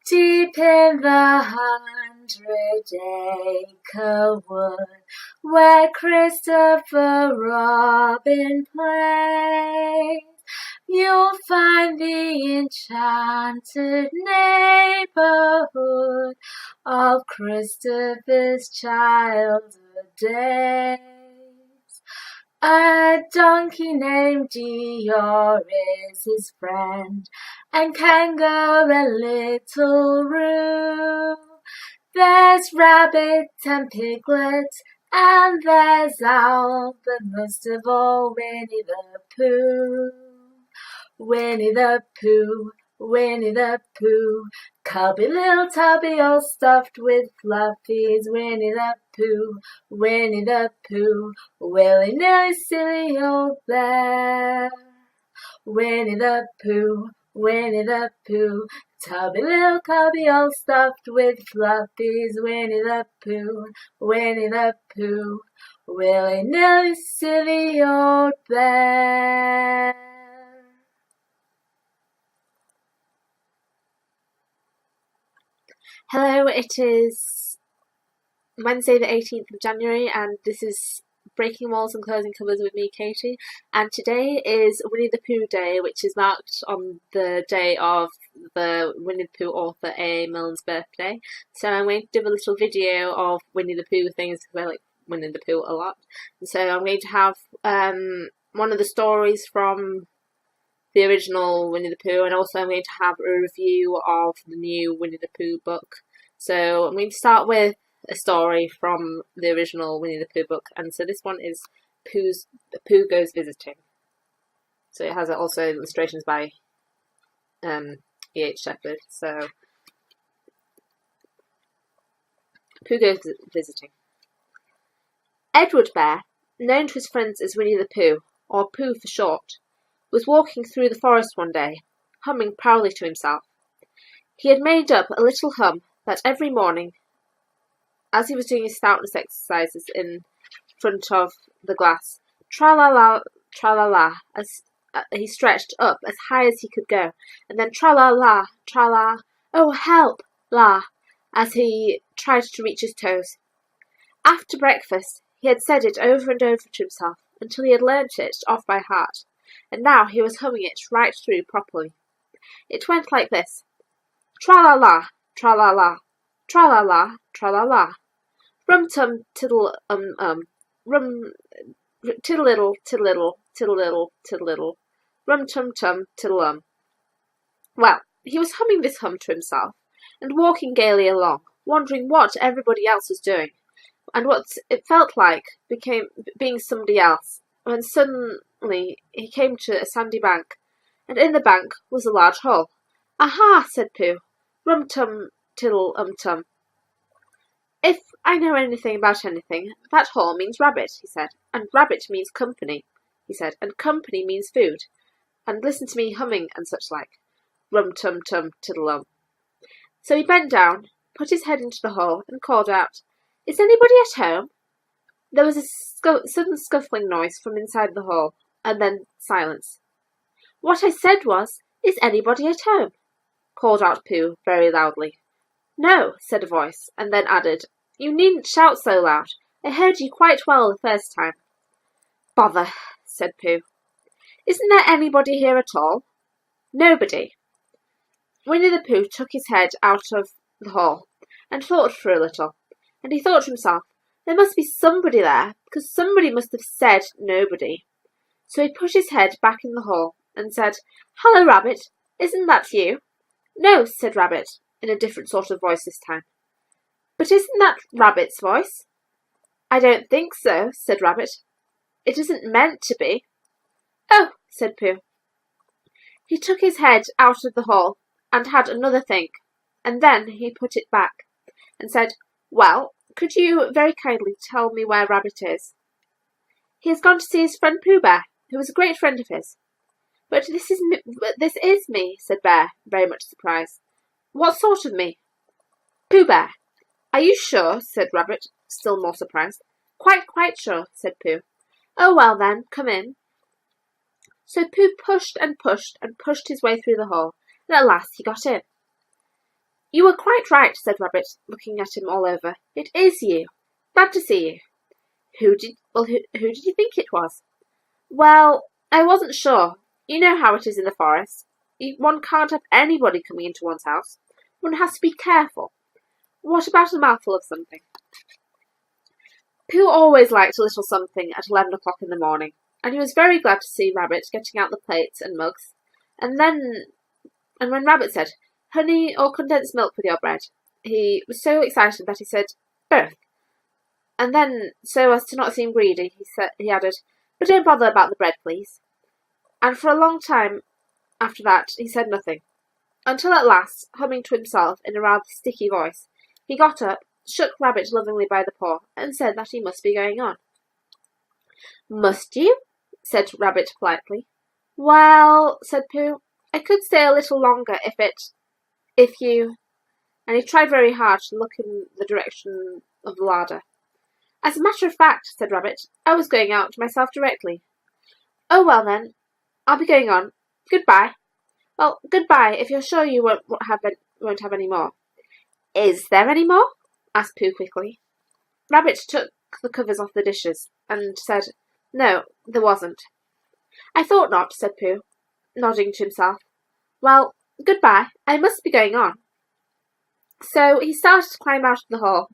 Deep in the 100-acre wood, where Christopher Robin plays, you'll find the enchanted neighborhood of Christopher's childhood days. A donkey named Dior is his friend, and can go a little room. There's Rabbit and Piglet, and there's Owl, but most of all Winnie the Pooh. Winnie the Pooh, Winnie the Pooh, cubby little tubby all stuffed with fluffies. Winnie the Pooh, Winnie the Pooh, willy-nilly silly old bear. Winnie the Pooh, Winnie the Pooh, tubby little cubby all stuffed with fluffies. Winnie the Pooh, Winnie the Pooh, willy-nilly silly old bear. Hello, it is Wednesday the 18th of January and this is Breaking Walls and Closing Covers with me, Katie, and today is Winnie the Pooh Day, which is marked on the day of the Winnie the Pooh author A. Milne's birthday. So I'm going to do a little video of Winnie the Pooh things because I like Winnie the Pooh a lot. And so I'm going to have one of the stories from the original Winnie the Pooh, and also I'm going to have a review of the new Winnie the Pooh book. So I'm going to start with a story from the original Winnie the Pooh book, and so this one is Pooh Goes Visiting. So it has also illustrations by E.H. Shepherd. So Pooh Goes Visiting. Edward Bear, known to his friends as Winnie the Pooh, or Pooh for short, was walking through the forest one day, humming proudly to himself. He had made up a little hum that every morning, as he was doing his stoutness exercises in front of the glass, tra-la-la, tra-la-la, as he stretched up as high as he could go, and then tra-la-la, tra-la, oh help, la, as he tried to reach his toes. After breakfast, he had said it over and over to himself until he had learnt it off by heart, and now he was humming it right through properly. It went like this: tra-la-la, tra-la-la, tra-la-la, tra-la-la, rum-tum, tiddle-rum, tiddle-iddle, tiddle-iddle, tiddle-iddle, tiddle-iddle, rum-tum-tum, tiddle-um. Well, he was humming this hum to himself, and walking gaily along, wondering what everybody else was doing, and what it felt like being somebody else, when suddenly he came to a sandy bank, and in the bank was a large hole. "Aha!" said Pooh. "Rum-tum, tiddle-um-tum. If I know anything about anything, that hole means rabbit," he said, "and rabbit means company," he said, "and company means food, and listen to me humming and such like. Rum-tum-tum, tiddle-um." So he bent down, put his head into the hole, and called out, "Is anybody at home?" There was a sudden scuffling noise from inside the hole, and then silence. "What I said was, is anybody at home?" called out Pooh very loudly. "No," said a voice, and then added, "You needn't shout so loud. I heard you quite well the first time." "Bother," said Pooh. "Isn't there anybody here at all?" "Nobody." Winnie the Pooh took his head out of the hole, and thought for a little, and he thought to himself, there must be somebody there, because somebody must have said nobody. So he put his head back in the hole, and said, "Hello, Rabbit, isn't that you?" "No," said Rabbit, in a different sort of voice this time. "But isn't that Rabbit's voice?" "I don't think so," said Rabbit. "It isn't meant to be." "Oh," said Pooh. He took his head out of the hole, and had another think, and then he put it back, and said, "Well, could you very kindly tell me where Rabbit is?" "He has gone to see his friend Pooh Bear, who is a great friend of his." But this is me," said Bear, very much surprised. "What sort of me?" "Pooh Bear." "Are you sure?" said Rabbit, still more surprised. Quite sure," said Pooh. "Oh, well then, come in." So Pooh pushed and pushed and pushed his way through the hole, and at last he got in. You were quite right, said Rabbit, looking at him all over. It is you. Glad to see you. Who did you think it was? Well, I wasn't sure. You know how it is in the forest. One can't have anybody coming into one's house. One has to be careful. What about a mouthful of something? Pooh always liked a little something at 11 o'clock in the morning, and he was very glad to see Rabbit getting out the plates and mugs. And when Rabbit said, "Honey or condensed milk with your bread," he was so excited that he said, "Both." And then, so as to not seem greedy, he added, "But don't bother about the bread, please." And for a long time after that he said nothing, until at last, humming to himself in a rather sticky voice, he got up, shook Rabbit lovingly by the paw, and said that he must be going on. "Must you?" said Rabbit politely. "Well," said Pooh, "I could stay a little longer if you—" and he tried very hard to look in the direction of the larder. "As a matter of fact," said Rabbit, "I was going out myself directly." "Oh, well then, I'll be going on. Goodbye." "Well, goodbye, if you're sure you won't have any more." "Is there any more?" asked Pooh quickly. Rabbit took the covers off the dishes, and said, "No, there wasn't." "I thought not," said Pooh, nodding to himself. "Well, goodbye, I must be going on." So he started to climb out of the hole.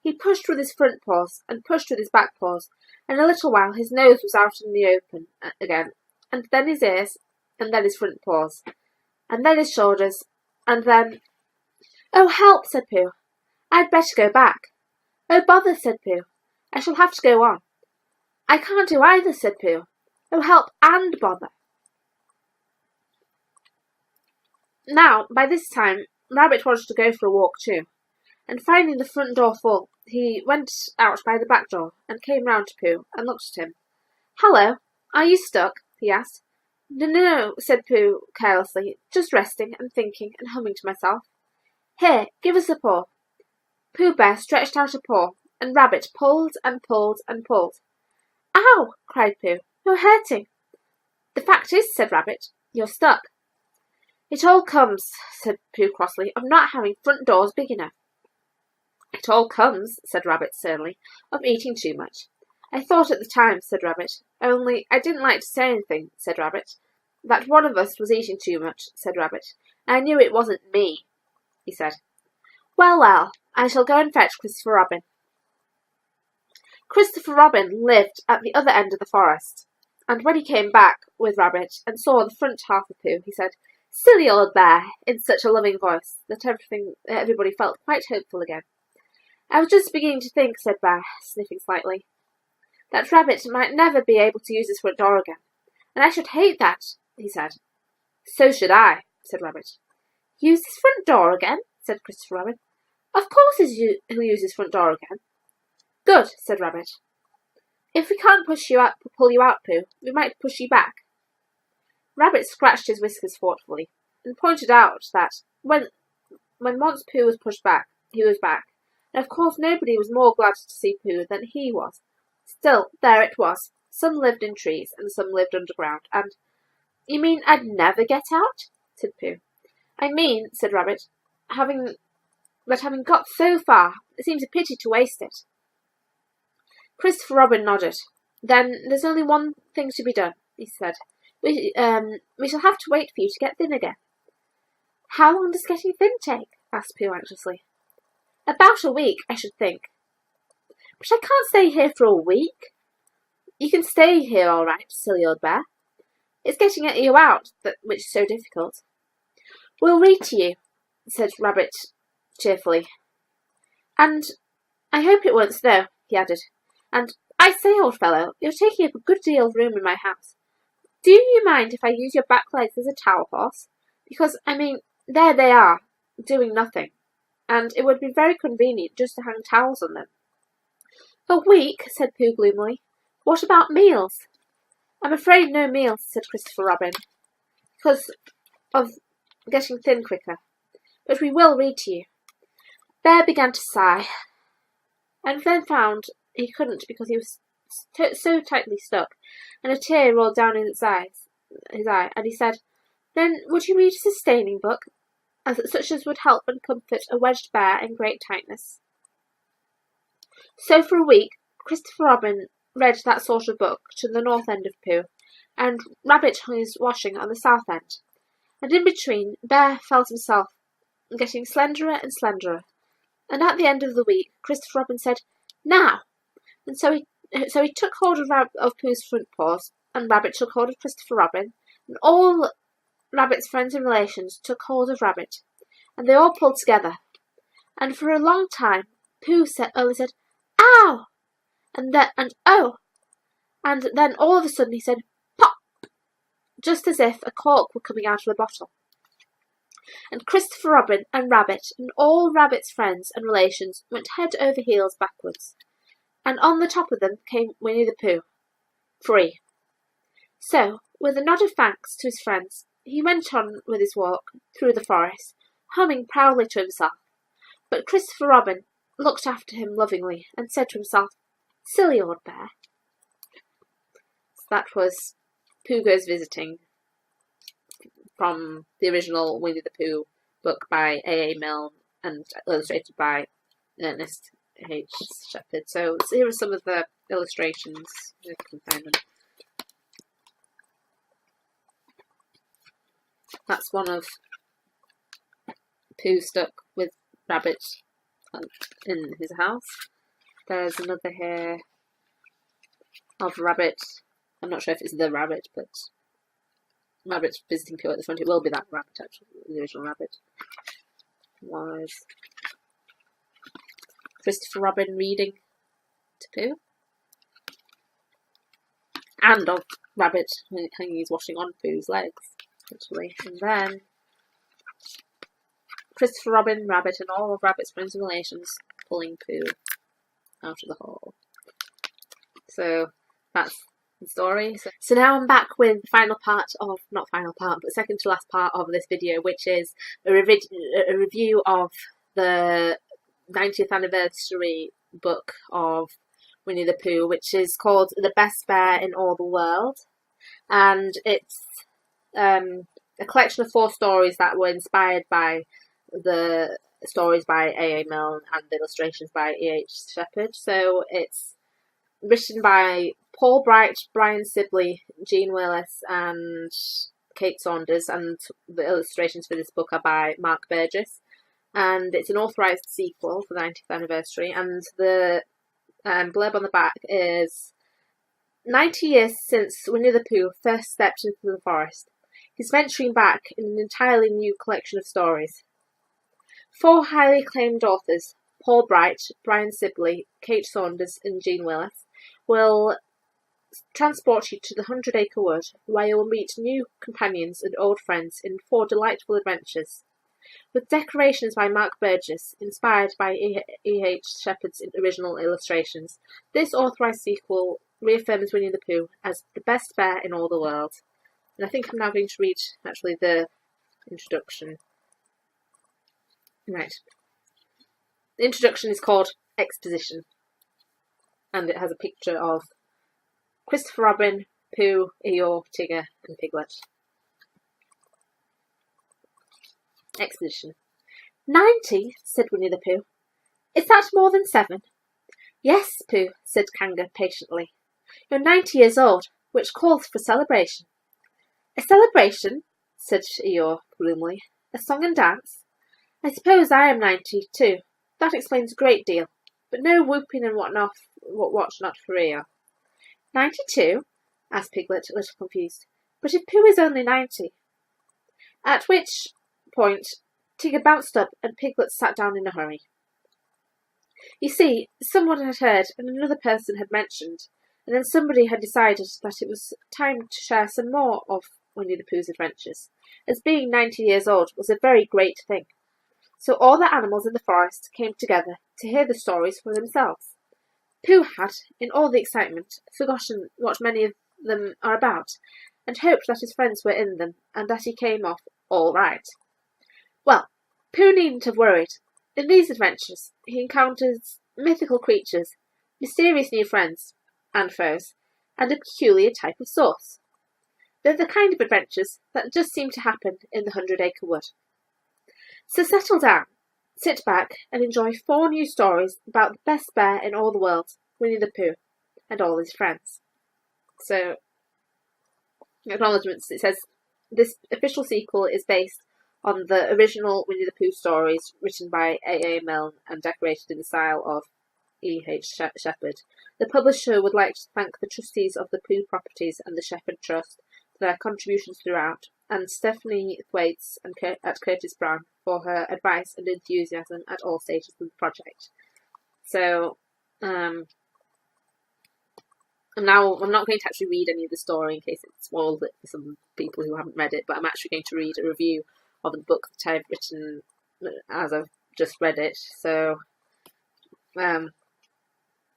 He pushed with his front paws, and pushed with his back paws, and in a little while his nose was out in the open again, and then his ears, and then his front paws, and then his shoulders, and then— "Oh, help!" said Pooh. "I'd better go back." "Oh, bother!" said Pooh. "I shall have to go on." "I can't do either," said Pooh. "Oh, help and bother!" Now, by this time, Rabbit wanted to go for a walk too, and finding the front door full, he went out by the back door, and came round to Pooh, and looked at him. "Hello, are you stuck?" he asked. No, said Pooh carelessly, "just resting and thinking and humming to myself." "Here, give us a paw." Pooh Bear stretched out a paw, and Rabbit pulled and pulled and pulled. "Ow!" cried Pooh. "You're hurting." "The fact is," said Rabbit, "you're stuck." "It all comes," said Pooh crossly, "of not having front doors big enough." "It all comes," said Rabbit sternly, "of eating too much." "I thought at the time," said Rabbit. "Only I didn't like to say anything," said Rabbit. "That one of us was eating too much," said Rabbit. "I knew it wasn't me," he said. "Well, well, I shall go and fetch Christopher Robin." Christopher Robin lived at the other end of the forest, and when he came back with Rabbit and saw the front half of Pooh, he said, "Silly old bear," in such a loving voice that everybody felt quite hopeful again. "I was just beginning to think," said Bear, sniffing slightly, "that Rabbit might never be able to use his front door again, and I should hate that," he said. "So should I," said Rabbit. "Use his front door again?" said Christopher Robin. "Of course he'll use his front door again." "Good," said Rabbit. "If we can't pull you out, Pooh, we might push you back." Rabbit scratched his whiskers thoughtfully, and pointed out that when once Pooh was pushed back, he was back, and of course nobody was more glad to see Pooh than he was. Still, there it was. Some lived in trees, and some lived underground, and— "You mean I'd never get out?" said Pooh. "I mean," said Rabbit, having got so far, it seems a pity to waste it." Christopher Robin nodded. "Then there's only one thing to be done," he said. We shall have to wait for you to get thin again." "How long does getting thin take?" asked Pooh anxiously. "About a week, I should think." "But I can't stay here for a week." "You can stay here all right, silly old bear. It's getting you out which is so difficult." "We'll read to you," said Rabbit cheerfully. "And I hope it won't snow," he added. "And I say, old fellow, you're taking up a good deal of room in my house. Do you mind if I use your back legs as a towel horse? Because, I mean, there they are, doing nothing, and it would be very convenient just to hang towels on them." "A week?" said Pooh gloomily. "What about meals?" "I'm afraid no meals," said Christopher Robin, "because of getting thin quicker. But we will read to you." Bear began to sigh, and then found he couldn't because he was so tightly stuck, and a tear rolled down his eye, and he said, "Then would you read a sustaining book?" such as would help and comfort a wedged bear in great tightness. So for a week, Christopher Robin read that sort of book to the north end of Pooh, and Rabbit hung his washing on the south end. And in between, Bear felt himself getting slenderer and slenderer. And at the end of the week, Christopher Robin said, "Now!" And so he took hold of Pooh's front paws, and Rabbit took hold of Christopher Robin, and all Rabbit's friends and relations took hold of Rabbit, and they all pulled together. And for a long time, Pooh only said, "Ow!" and "Oh!" And then all of a sudden he said, "Pop!" just as if a cork were coming out of a bottle. And Christopher Robin and Rabbit and all Rabbit's friends and relations went head over heels backwards, and on the top of them came Winnie the Pooh, free. So, with a nod of thanks to his friends, he went on with his walk through the forest, humming proudly to himself. But Christopher Robin looked after him lovingly and said to himself, "Silly old bear." So that was Pooh Goes Visiting, from the original Winnie the Pooh book by A. Milne and illustrated by Ernest H. Shepard. So here are some of the illustrations, if you can find them. That's one of Pooh stuck with Rabbit in his house. There's another here of Rabbit. I'm not sure if it's the Rabbit, but Rabbit's visiting Pooh at the front. It will be that Rabbit, actually, the original Rabbit. Was Christopher Robin reading to Pooh. And of Rabbit hanging his washing on Pooh's legs, actually. And then Christopher Robin, Rabbit, and all of Rabbit's friends and relations pulling Pooh out of the hole. So that's the story. So now I'm back with the final part of, not final part, but second to last part of this video, which is a review of the 90th anniversary book of Winnie the Pooh, which is called The Best Bear in All the World. And it's a collection of 4 stories that were inspired by the stories by A. Milne and the illustrations by E.H. Shepard. So it's written by Paul Bright, Brian Sibley, Jeanne Willis and Kate Saunders, and the illustrations for this book are by Mark Burgess. And it's an authorised sequel for the 90th anniversary, and the blurb on the back is 90 years since Winnie the Pooh first stepped into the forest. He's venturing back in an entirely new collection of stories. 4 highly acclaimed authors, Paul Bright, Brian Sibley, Kate Saunders and Jeanne Willis, will transport you to the 100-acre wood, where you will meet new companions and old friends in 4 delightful adventures. With decorations by Mark Burgess, inspired by E.H. Shepard's original illustrations, this authorised sequel reaffirms Winnie the Pooh as the best bear in all the world. And I think I'm now going to read, actually, the introduction. Right. The introduction is called Exposition, and it has a picture of Christopher Robin, Pooh, Eeyore, Tigger and Piglet. Exposition. 90, said Winnie the Pooh. Is that more than 7? Yes, Pooh, said Kanga patiently. You're 90 years old, which calls for celebration. A celebration, said Eeyore gloomily. A song and dance? I suppose I am 90 too. That explains a great deal. But no whooping and whatnot for Eeyore. 92? asked Piglet, a little confused. But if Pooh is only 90. At which point Tigger bounced up and Piglet sat down in a hurry. You see, someone had heard and another person had mentioned, and then somebody had decided that it was time to share some more of Winnie the Pooh's adventures, as being 90 years old was a very great thing. So all the animals in the forest came together to hear the stories for themselves. Pooh had, in all the excitement, forgotten what many of them are about, and hoped that his friends were in them, and that he came off all right. Well, Pooh needn't have worried. In these adventures, he encounters mythical creatures, mysterious new friends and foes, and a peculiar type of sauce. They're the kind of adventures that just seem to happen in the 100-acre wood. So settle down, sit back, and enjoy 4 new stories about the best bear in all the world, Winnie the Pooh, and all his friends. So, acknowledgements, it says, this official sequel is based on the original Winnie the Pooh stories written by A. Milne and decorated in the style of E. H. Shepard. The publisher would like to thank the trustees of the Pooh Properties and the Shepard Trust for their contributions throughout, and Stephanie Thwaites at Curtis Brown for her advice and enthusiasm at all stages of the project. So, I'm not going to actually read any of the story in case it spoils it for some people who haven't read it, but I'm actually going to read a review of the book that I've written as I've just read it. So,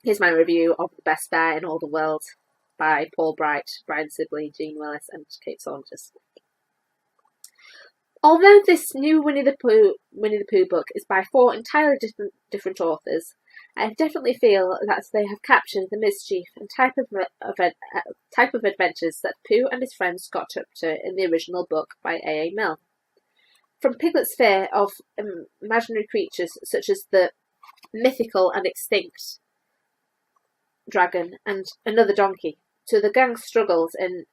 here's my review of The Best Bear in All the World by Paul Bright, Brian Sibley, Jeanne Willis and Kate Saunders. Although this new Winnie the Pooh book is by 4 entirely different authors, I definitely feel that they have captured the mischief and type of adventures that Pooh and his friends got up to in the original book by A. Milne. From Piglet's fear of imaginary creatures such as the mythical and extinct dragon and another donkey, to the gang's struggles in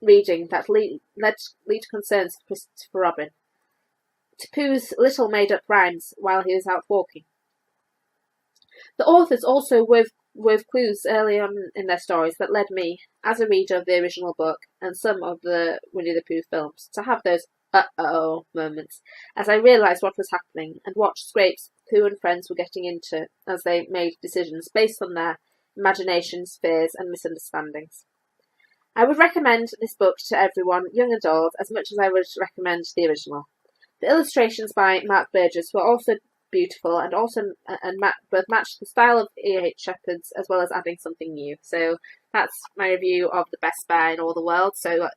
reading that lead to concerns for Christopher Robin, to Pooh's little made-up rhymes while he was out walking. The authors also wove clues early on in their stories that led me, as a reader of the original book and some of the Winnie the Pooh films, to have those uh-oh moments as I realised what was happening and what scrapes Pooh and friends were getting into as they made decisions based on their imaginations, fears and misunderstandings. I would recommend this book to everyone, young and old, as much as I would recommend the original. The illustrations by Mark Burgess were also beautiful and both matched the style of E.H. Shepard's as well as adding something new. So that's my review of The Best Bear in All the World. So I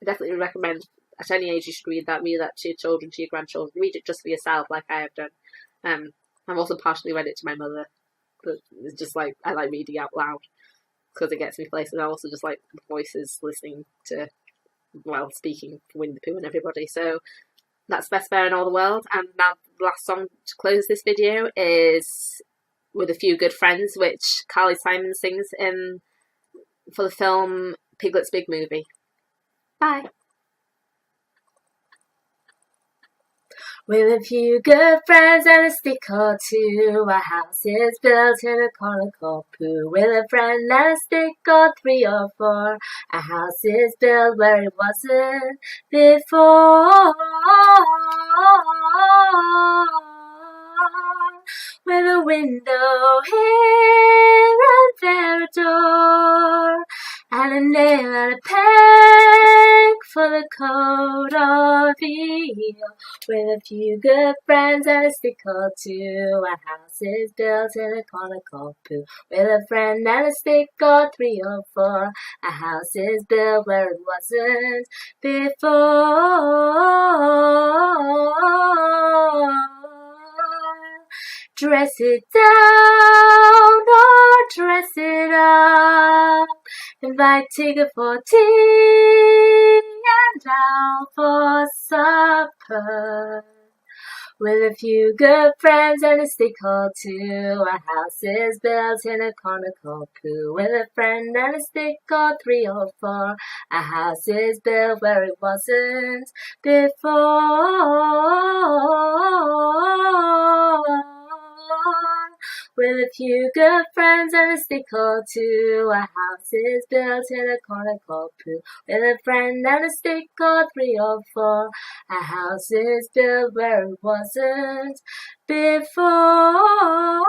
definitely recommend at any age you should read that to your children, to your grandchildren. Read it just for yourself like I have done. I've also partially read it to my mother, but it's just like I like reading out loud because it gets me places. I also just like the voices listening to, speaking for Winnie the Pooh and everybody. So that's Best Bear in All the World. And now the last song to close this video is With a Few Good Friends, which Carly Simon sings for the film Piglet's Big Movie. Bye. With a few good friends and a stick or two, a house is built in a corner called Pooh. With a friend and a stick or 3 or 4, a house is built where it wasn't before. With a window here and there, a door, and a nail and a peg for the coat of eel. With a few good friends and a stick or 2, a house is built in a corner called Pooh. With a friend and a stick or 3 or 4, a house is built where it wasn't before. Dress it down or dress it up, invite Tigger for tea and out for supper. With a few good friends and a stick or 2, a house is built in a corner called Pooh. With a friend and a stick or 3 or 4, a house is built where it wasn't before. With a few good friends and a stick or 2, a house is built in a corner called Pooh. With a friend and a stick or 3 or 4, a house is built where it wasn't before.